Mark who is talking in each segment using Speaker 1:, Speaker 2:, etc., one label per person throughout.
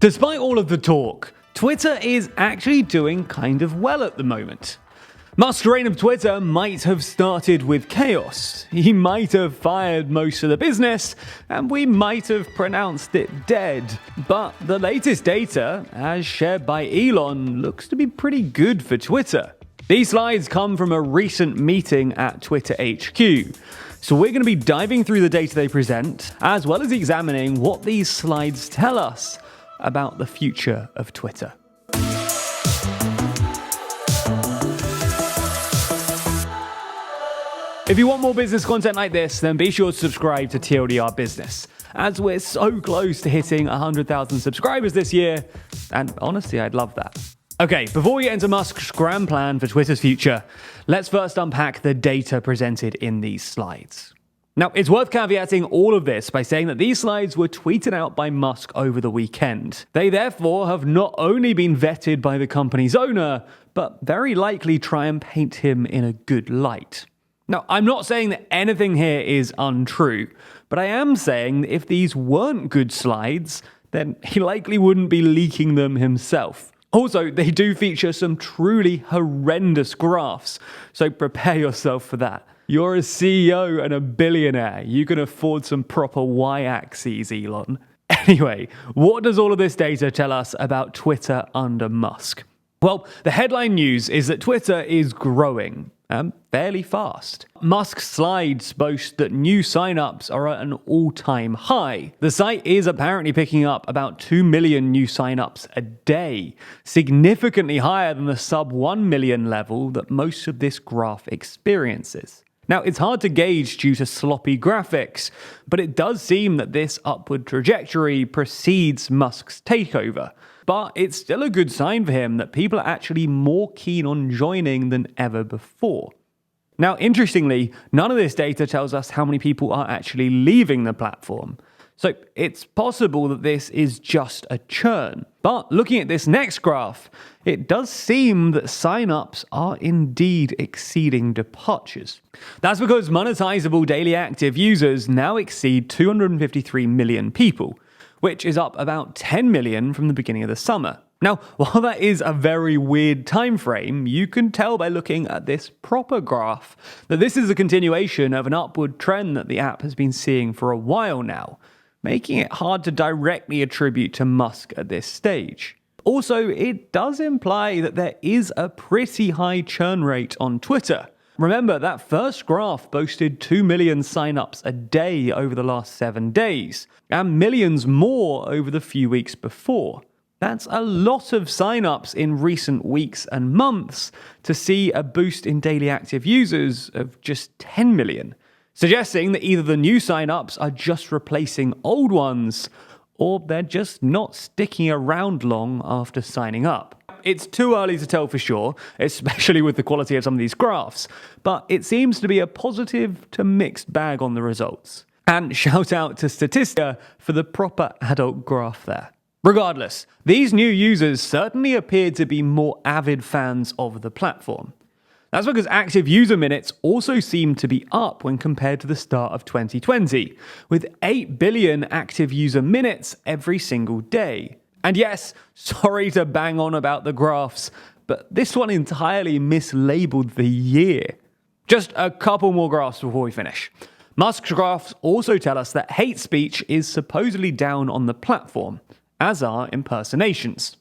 Speaker 1: Despite all of the talk, Twitter is actually doing kind of well at the moment. Musk's reign of Twitter might have started with chaos. He might have fired most of the business, and we might have pronounced it dead. But the latest data, as shared by Elon, looks to be pretty good for Twitter. These slides come from a recent meeting at Twitter HQ. So we're going to be diving through the data they present, as well as examining what these slides tell us about the future of Twitter. If you want more business content like this, then be sure to subscribe to TLDR Business, as we're so close to hitting 100,000 subscribers this year, and honestly, I'd love that. Okay, before we get into Musk's grand plan for Twitter's future, let's first unpack the data presented in these slides. Now, it's worth caveating all of this by saying that these slides were tweeted out by Musk over the weekend. They therefore have not only been vetted by the company's owner, but very likely try and paint him in a good light. Now, I'm not saying that anything here is untrue, but I am saying that if these weren't good slides, then he likely wouldn't be leaking them himself. Also, they do feature some truly horrendous graphs, so prepare yourself for that. You're a CEO and a billionaire. You can afford some proper y-axes, Elon. Anyway, what does all of this data tell us about Twitter under Musk? Well, the headline news is that Twitter is growing, fairly fast. Musk's slides boast that new signups are at an all-time high. The site is apparently picking up about 2 million new signups a day, significantly higher than the sub 1 million level that most of this graph experiences. Now, it's hard to gauge due to sloppy graphics, but it does seem that this upward trajectory precedes Musk's takeover. But it's still a good sign for him that people are actually more keen on joining than ever before. Now, interestingly, none of this data tells us how many people are actually leaving the platform. So it's possible that this is just a churn. But looking at this next graph, it does seem that signups are indeed exceeding departures. That's because monetizable daily active users now exceed 253 million people, which is up about 10 million from the beginning of the summer. Now, while that is a very weird time frame, you can tell by looking at this proper graph that this is a continuation of an upward trend that the app has been seeing for a while now, making it hard to directly attribute to Musk at this stage. Also, it does imply that there is a pretty high churn rate on Twitter. Remember, that first graph boasted 2 million signups a day over the last 7 days, and millions more over the few weeks before. That's a lot of signups in recent weeks and months to see a boost in daily active users of just 10 million, suggesting that either the new signups are just replacing old ones, or they're just not sticking around long after signing up. It's too early to tell for sure, especially with the quality of some of these graphs, but it seems to be a positive to mixed bag on the results. And shout out to Statista for the proper adult graph there. Regardless, these new users certainly appear to be more avid fans of the platform. That's because active user minutes also seem to be up when compared to the start of 2020, with 8 billion active user minutes every single day. And yes, sorry to bang on about the graphs, but this one entirely mislabeled the year. Just a couple more graphs before we finish. Musk's graphs also tell us that hate speech is supposedly down on the platform, as are impersonations.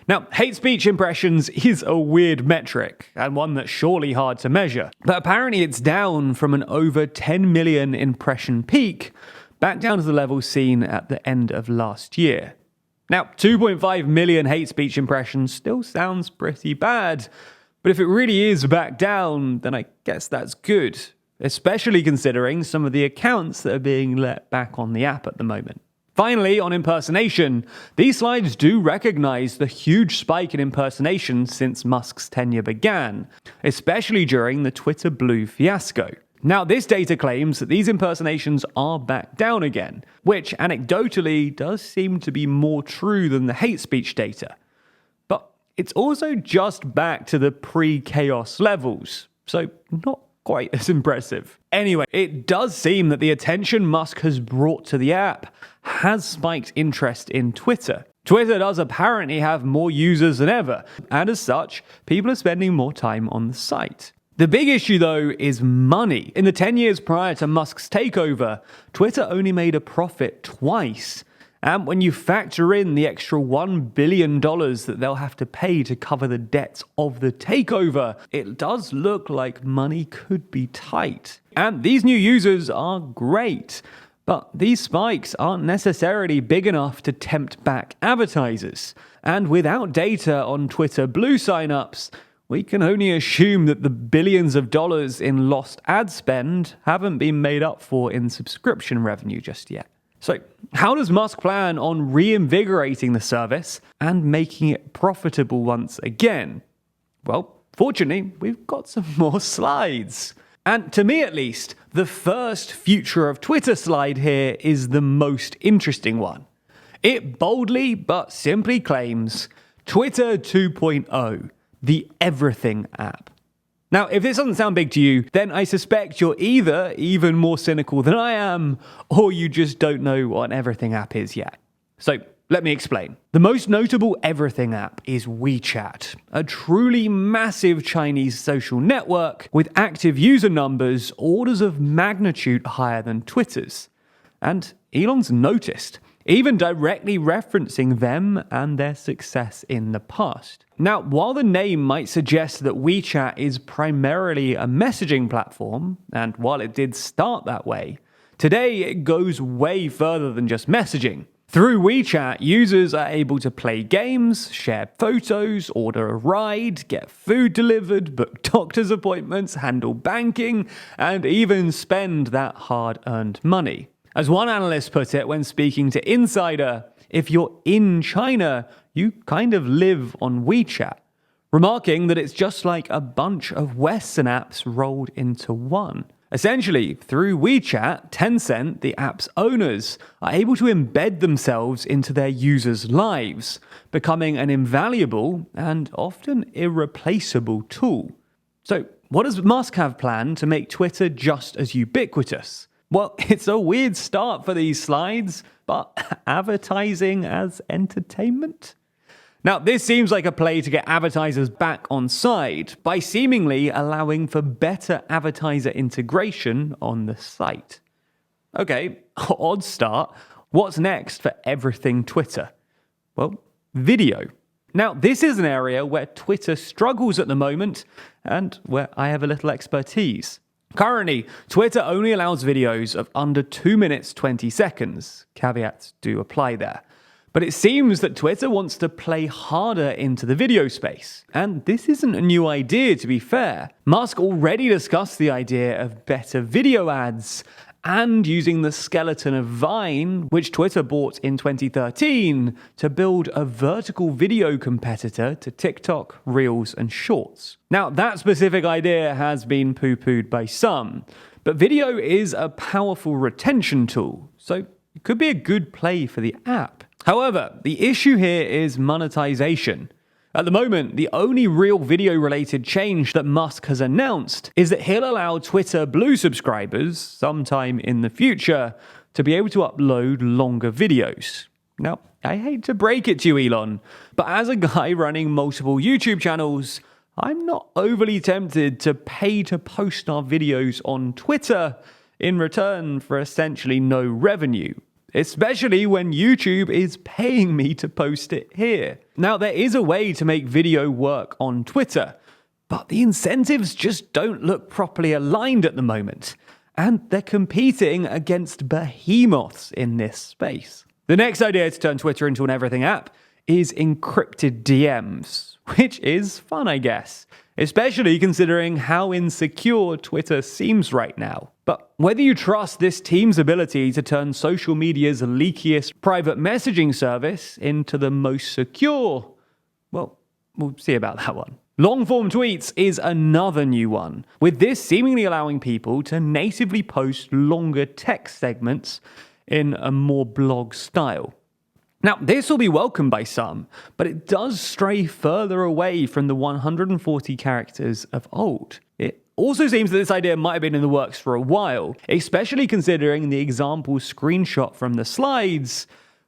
Speaker 1: Now, hate speech impressions is a weird metric, and one that's surely hard to measure. But apparently it's down from an over 10 million impression peak, back down to the level seen at the end of last year. Now, 2.5 million hate speech impressions still sounds pretty bad, but if it really is back down, then I guess that's good, especially considering some of the accounts that are being let back on the app at the moment. Finally, on impersonation, these slides do recognize the huge spike in impersonation since Musk's tenure began, especially during the Twitter Blue fiasco. Now, this data claims that these impersonations are back down again, which anecdotally does seem to be more true than the hate speech data. But it's also just back to the pre-chaos levels, so not quite as impressive. Anyway, it does seem that the attention Musk has brought to the app has spiked interest in Twitter. Twitter does apparently have more users than ever, and as such, people are spending more time on the site. The big issue, though, is money. In the 10 years prior to Musk's takeover, Twitter only made a profit twice. And when you factor in the extra $1 billion that they'll have to pay to cover the debts of the takeover, it does look like money could be tight. And these new users are great, but these spikes aren't necessarily big enough to tempt back advertisers. And without data on Twitter Blue signups, we can only assume that the billions of dollars in lost ad spend haven't been made up for in subscription revenue just yet. So, how does Musk plan on reinvigorating the service and making it profitable once again? Well, fortunately, we've got some more slides. And to me at least, the first future of Twitter slide here is the most interesting one. It boldly but simply claims Twitter 2.0, the everything app. Now, if this doesn't sound big to you, then I suspect you're either even more cynical than I am, or you just don't know what an everything app is yet. So, let me explain. The most notable everything app is WeChat, a truly massive Chinese social network with active user numbers orders of magnitude higher than Twitter's. And Elon's noticed, even directly referencing them and their success in the past. Now, while the name might suggest that WeChat is primarily a messaging platform, and while it did start that way, today it goes way further than just messaging. Through WeChat, users are able to play games, share photos, order a ride, get food delivered, book doctor's appointments, handle banking, and even spend that hard-earned money. As one analyst put it when speaking to Insider, if you're in China, you kind of live on WeChat, remarking that it's just like a bunch of Western apps rolled into one. Essentially, through WeChat, Tencent, the app's owners, are able to embed themselves into their users' lives, becoming an invaluable and often irreplaceable tool. So, what does Musk have planned to make Twitter just as ubiquitous? Well, it's a weird start for these slides, but advertising as entertainment? Now, this seems like a play to get advertisers back on side by seemingly allowing for better advertiser integration on the site. Okay, odd start. What's next for everything Twitter? Well, video. Now, this is an area where Twitter struggles at the moment and where I have a little expertise. Currently, Twitter only allows videos of under 2 minutes 20 seconds. Caveats do apply there. But it seems that Twitter wants to play harder into the video space. And this isn't a new idea, to be fair. Musk already discussed the idea of better video ads and using the skeleton of Vine, which Twitter bought in 2013, to build a vertical video competitor to TikTok, Reels, and Shorts. Now, that specific idea has been poo-pooed by some, but video is a powerful retention tool, so it could be a good play for the app. However, the issue here is monetization. At the moment, the only real video-related change that Musk has announced is that he'll allow Twitter Blue subscribers, sometime in the future, to be able to upload longer videos. Now, I hate to break it to you, Elon, but as a guy running multiple YouTube channels, I'm not overly tempted to pay to post our videos on Twitter in return for essentially no revenue. Especially when YouTube is paying me to post it here. Now, there is a way to make video work on Twitter, but the incentives just don't look properly aligned at the moment, and they're competing against behemoths in this space. The next idea to turn Twitter into an everything app is encrypted DMs, which is fun, I guess, especially considering how insecure Twitter seems right now. But whether you trust this team's ability to turn social media's leakiest private messaging service into the most secure, well, we'll see about that one. Long-form tweets is another new one, with this seemingly allowing people to natively post longer text segments in a more blog style. Now, this will be welcomed by some, but it does stray further away from the 140 characters of old. It also seems that this idea might have been in the works for a while, especially considering the example screenshot from the slides,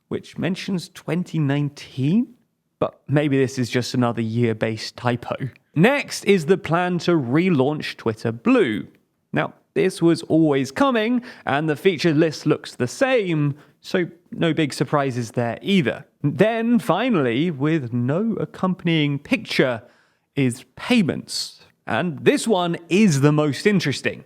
Speaker 1: which mentions 2019. But maybe this is just another year-based typo. Next is the plan to relaunch Twitter Blue. Now, this was always coming, and the featured list looks the same, so no big surprises there either. Then, finally, with no accompanying picture, is payments. And this one is the most interesting.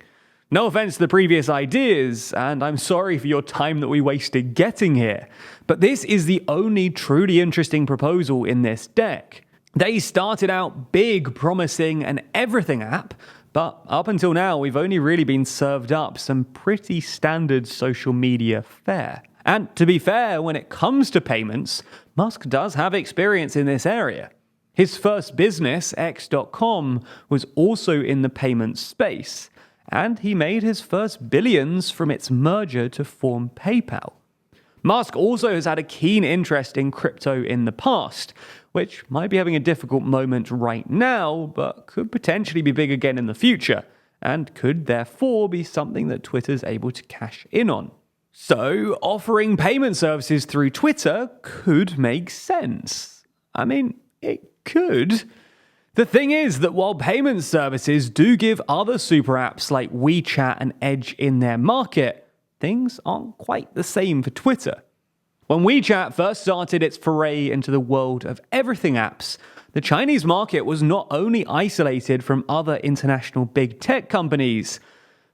Speaker 1: No offense to the previous ideas, and I'm sorry for your time that we wasted getting here, but this is the only truly interesting proposal in this deck. They started out big, promising an everything app, but up until now we've only really been served up some pretty standard social media fare. And to be fair, when it comes to payments, Musk does have experience in this area. His first business, X.com, was also in the payments space. And he made his first billions from its merger to form PayPal. Musk also has had a keen interest in crypto in the past, which might be having a difficult moment right now, but could potentially be big again in the future, and could therefore be something that Twitter's able to cash in on. So, offering payment services through Twitter could make sense. I mean, it could. The thing is that while payment services do give other super apps like WeChat an edge in their market, things aren't quite the same for Twitter. When WeChat first started its foray into the world of everything apps, the Chinese market was not only isolated from other international big tech companies,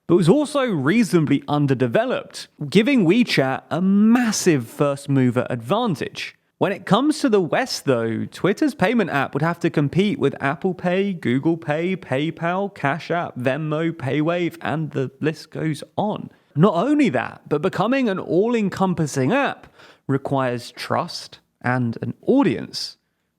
Speaker 1: but was also reasonably underdeveloped, giving WeChat a massive first mover advantage. When it comes to the West, though, Twitter's payment app would have to compete with Apple Pay, Google Pay, PayPal, Cash App, Venmo, Paywave, and the list goes on. Not only that, but becoming an all-encompassing app requires trust and an audience.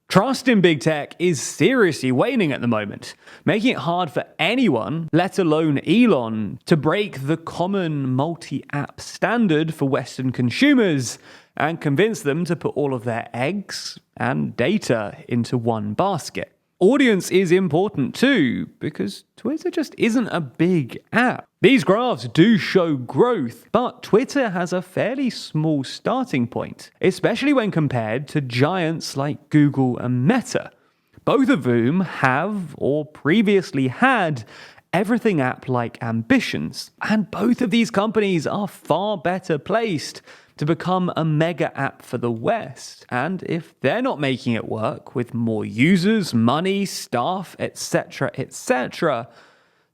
Speaker 1: Trust in big tech is seriously waning at the moment, making it hard for anyone, let alone Elon, to break the common multi-app standard for Western consumers and convince them to put all of their eggs and data into one basket. Audience is important too, because Twitter just isn't a big app. These graphs do show growth, but Twitter has a fairly small starting point, especially when compared to giants like Google and Meta, both of whom have or previously had everything app-like ambitions. And both of these companies are far better placed to become a mega app for the West. And if they're not making it work with more users, money, staff, etc.,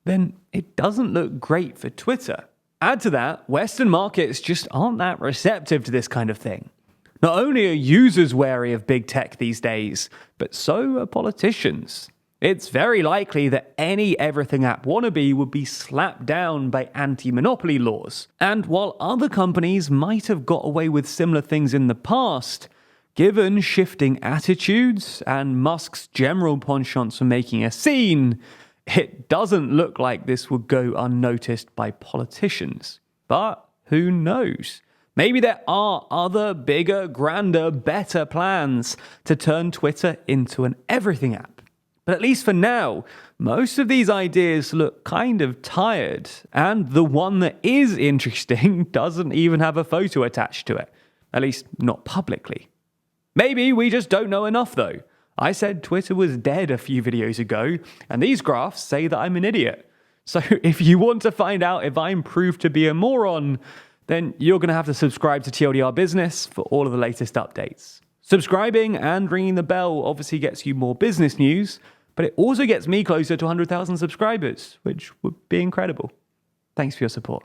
Speaker 1: then it doesn't look great for Twitter. Add to that, Western markets just aren't that receptive to this kind of thing. Not only are users wary of big tech these days, but so are politicians. It's very likely that any everything app wannabe would be slapped down by anti-monopoly laws. And while other companies might have got away with similar things in the past, given shifting attitudes and Musk's general penchant for making a scene, it doesn't look like this would go unnoticed by politicians. But who knows? Maybe there are other, bigger, grander, better plans to turn Twitter into an everything app. But at least for now, most of these ideas look kind of tired, and the one that is interesting doesn't even have a photo attached to it, at least not publicly. Maybe we just don't know enough though. I said Twitter was dead a few videos ago, and these graphs say that I'm an idiot. So if you want to find out if I'm proved to be a moron, then you're going to have to subscribe to TLDR Business for all of the latest updates. Subscribing and ringing the bell obviously gets you more business news, but it also gets me closer to 100,000 subscribers, which would be incredible. Thanks for your support.